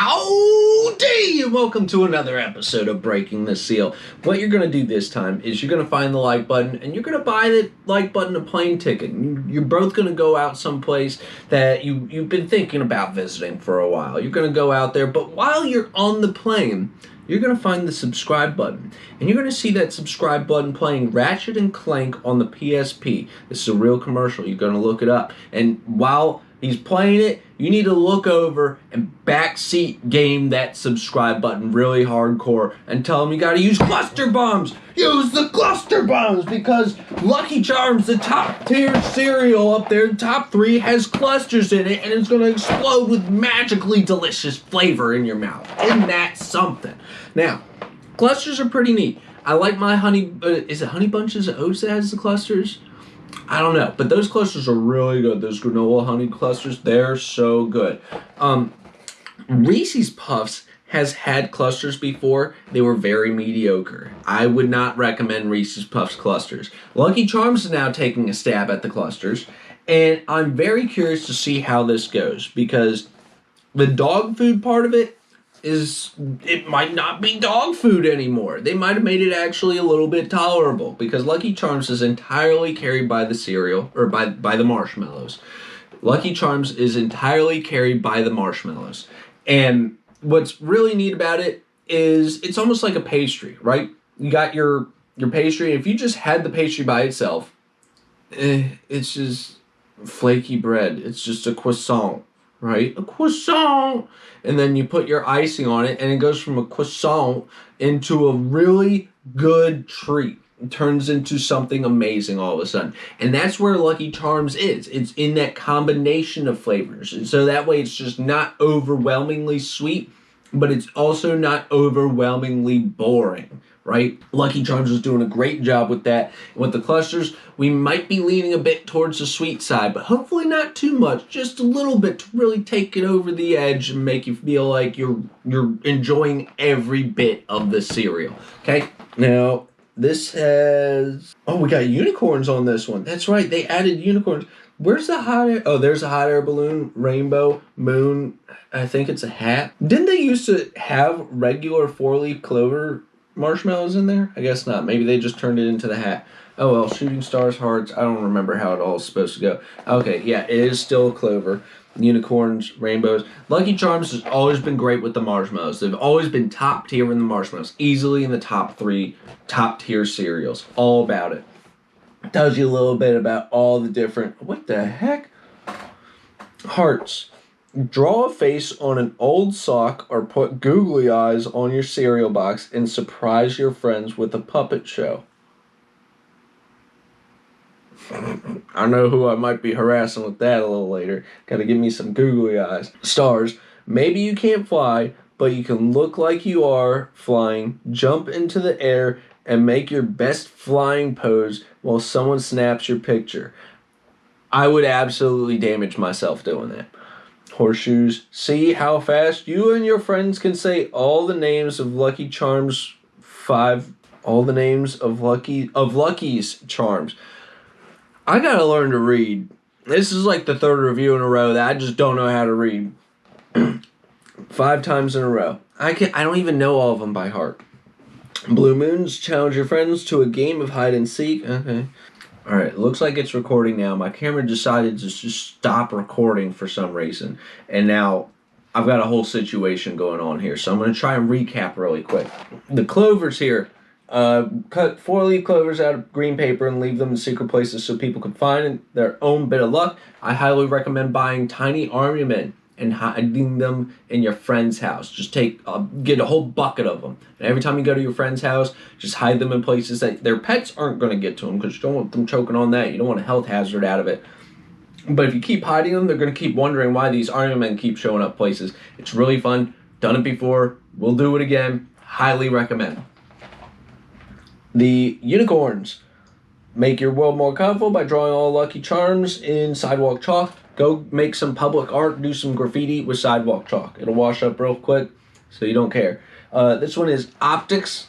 Howdy, and welcome to another episode of Breaking the Seal. What you're going to do this time is you're going to find the like button and you're going to buy the like button a plane ticket. You're both going to go out someplace that you've been thinking about visiting for a while. You're going to go out there, but while you're on the plane, you're going to find the subscribe button. And you're going to see that subscribe button playing Ratchet and Clank on the PSP. This is a real commercial. You're going to look it up. And while he's playing it, you need to look over and backseat game that subscribe button really hardcore and tell him you gotta use cluster bombs. Use the cluster bombs because Lucky Charms, the top tier cereal up there, the top 3, has clusters in it and it's gonna explode with magically delicious flavor in your mouth. Isn't that something? Now, clusters are pretty neat. I like my honey, is it Honey Bunches of Oats that has the clusters? I don't know, but those clusters are really good. Those granola honey clusters, they're so good. Reeces Puffs has had clusters before. They were very mediocre. I would not recommend Reeces Puffs clusters. Lucky Charms is now taking a stab at the clusters, and I'm very curious to see how this goes because the dog food part of it might not be dog food anymore. They might have made it actually a little bit tolerable because Lucky Charms is entirely carried by the cereal or by the marshmallows. Lucky Charms is entirely carried by the marshmallows. And what's really neat about it is it's almost like a pastry, right? You got your pastry. If you just had the pastry by itself, it's just flaky bread. It's just a croissant. Right? A croissant! And then you put your icing on it, and it goes from a croissant into a really good treat. It turns into something amazing all of a sudden. And that's where Lucky Charms is. It's in that combination of flavors. And so that way it's just not overwhelmingly sweet, but it's also not overwhelmingly boring. Right? Lucky Charms is doing a great job with that. With the clusters, we might be leaning a bit towards the sweet side, but hopefully not too much, just a little bit to really take it over the edge and make you feel like you're enjoying every bit of the cereal. Okay? Now, this has... Oh, we got unicorns on this one. That's right, they added unicorns. Where's the hot air? Oh, there's a hot air balloon, rainbow, moon. I think it's a hat. Didn't they used to have regular 4-leaf clover marshmallows in there? I guess not. Maybe they just turned it into the hat. Oh well, shooting stars, hearts. I don't remember how it all is supposed to go. Okay, yeah, it is still clover. Unicorns, rainbows. Lucky Charms has always been great with the marshmallows. They've always been top tier in the marshmallows. Easily in the top 3 top tier cereals. All about it. Tells you a little bit about all the different... What the heck? Hearts. Draw a face on an old sock or put googly eyes on your cereal box and surprise your friends with a puppet show. I know who I might be harassing with that a little later. Gotta give me some googly eyes. Stars. Maybe you can't fly, but you can look like you are flying, jump into the air, and make your best flying pose while someone snaps your picture. I would absolutely damage myself doing that. Horseshoes. See how fast you and your friends can say all the names of Lucky Charms 5. All the names of Lucky's Charms. I gotta learn to read. This is like the 3rd review in a row that I just don't know how to read. 5 times in a row. I don't even know all of them by heart. Blue Moons. Challenge your friends to a game of hide and seek. Okay. Alright, looks like it's recording now. My camera decided to just stop recording for some reason. And now I've got a whole situation going on here. So I'm going to try and recap really quick. The clovers here. Cut 4-leaf clovers out of green paper and leave them in secret places so people can find their own bit of luck. I highly recommend buying tiny ornaments and hiding them in your friend's house. Just get a whole bucket of them. And every time you go to your friend's house, just hide them in places that their pets aren't going to get to them because you don't want them choking on that. You don't want a health hazard out of it. But if you keep hiding them, they're going to keep wondering why these ornaments keep showing up places. It's really fun. Done it before. We'll do it again. Highly recommend. The unicorns. Make your world more colorful by drawing all Lucky Charms in sidewalk chalk. Go make some public art, do some graffiti with sidewalk chalk. It'll wash up real quick, so you don't care. This one is optics,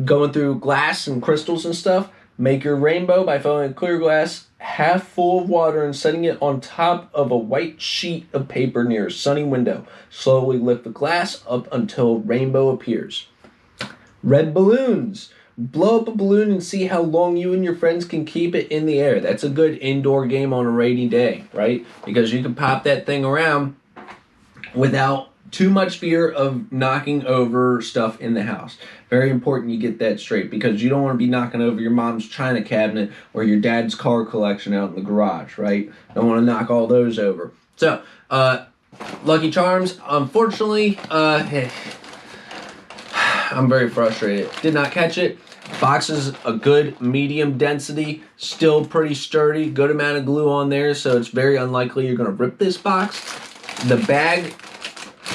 going through glass and crystals and stuff. Make your rainbow by filling clear glass half full of water and setting it on top of a white sheet of paper near a sunny window. Slowly lift the glass up until a rainbow appears. Red balloons. Blow up a balloon and see how long you and your friends can keep it in the air. That's a good indoor game on a rainy day, right? Because you can pop that thing around without too much fear of knocking over stuff in the house. Very important you get that straight, because you don't want to be knocking over your mom's china cabinet or your dad's car collection out in the garage, right? Don't want to knock all those over. So, Lucky Charms, unfortunately, I'm very frustrated. Did not catch it. Box is a good medium density, still pretty sturdy, good amount of glue on there, so it's very unlikely you're going to rip this box. The bag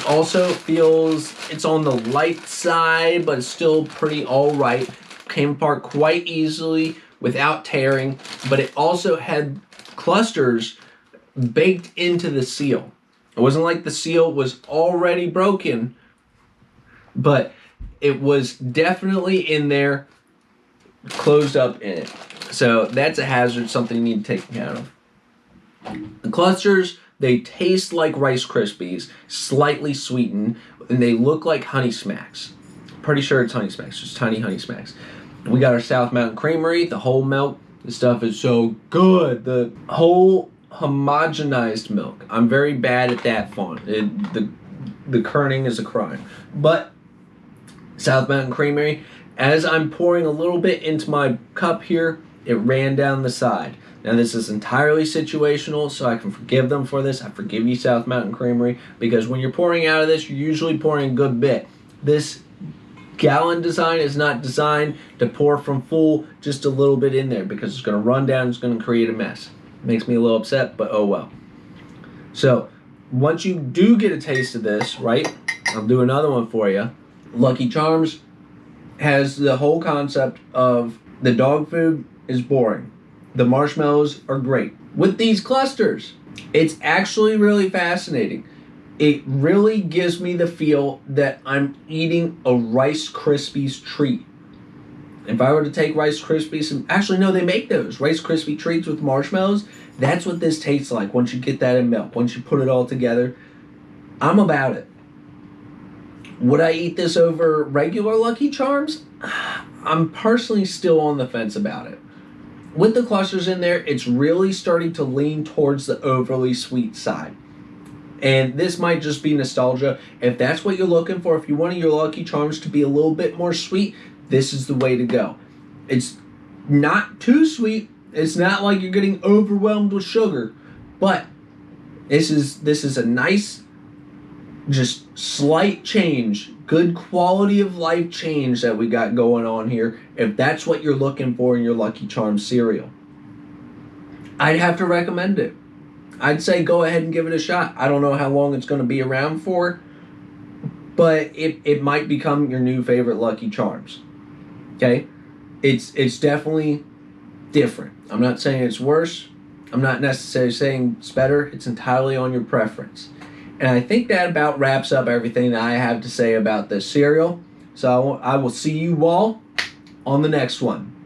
also feels it's on the light side, but it's still pretty all right. Came apart quite easily without tearing, but it also had clusters baked into the seal. It wasn't like the seal was already broken, but it was definitely in there, closed up in it. So that's a hazard, something you need to take account of. The clusters, they taste like Rice Krispies, slightly sweetened, and they look like Honey Smacks. Pretty sure it's Honey Smacks, just tiny Honey Smacks. We got our South Mountain Creamery, the whole milk. This stuff is so good. The whole homogenized milk. I'm very bad at that font. The kerning is a crime. But South Mountain Creamery, as I'm pouring a little bit into my cup here, it ran down the side. Now this is entirely situational, so I can forgive them for this. I forgive you, South Mountain Creamery, because when you're pouring out of this, you're usually pouring a good bit. This gallon design is not designed to pour from full, just a little bit in there, because it's going to run down, it's going to create a mess. Makes me a little upset, but oh well. So, once you do get a taste of this, right, I'll do another one for you. Lucky Charms has the whole concept of the dog food is boring. The marshmallows are great. With these clusters, it's actually really fascinating. It really gives me the feel that I'm eating a Rice Krispies treat. If I were to take Rice Krispies, actually no, they make those Rice Krispie treats with marshmallows. That's what this tastes like once you get that in milk. Once you put it all together, I'm about it. Would I eat this over regular Lucky Charms? I'm personally still on the fence about it. With the clusters in there, it's really starting to lean towards the overly sweet side. And this might just be nostalgia. If that's what you're looking for, if you want your Lucky Charms to be a little bit more sweet, this is the way to go. It's not too sweet. It's not like you're getting overwhelmed with sugar. But this is a nice, just slight change, good quality of life change that we got going on here, if that's what you're looking for in your Lucky Charms cereal. I'd have to recommend it. I'd say go ahead and give it a shot. I don't know how long it's going to be around for, but it might become your new favorite Lucky Charms. Okay? It's definitely different. I'm not saying it's worse. I'm not necessarily saying it's better. It's entirely on your preference. And I think that about wraps up everything that I have to say about this cereal. So I will see you all on the next one.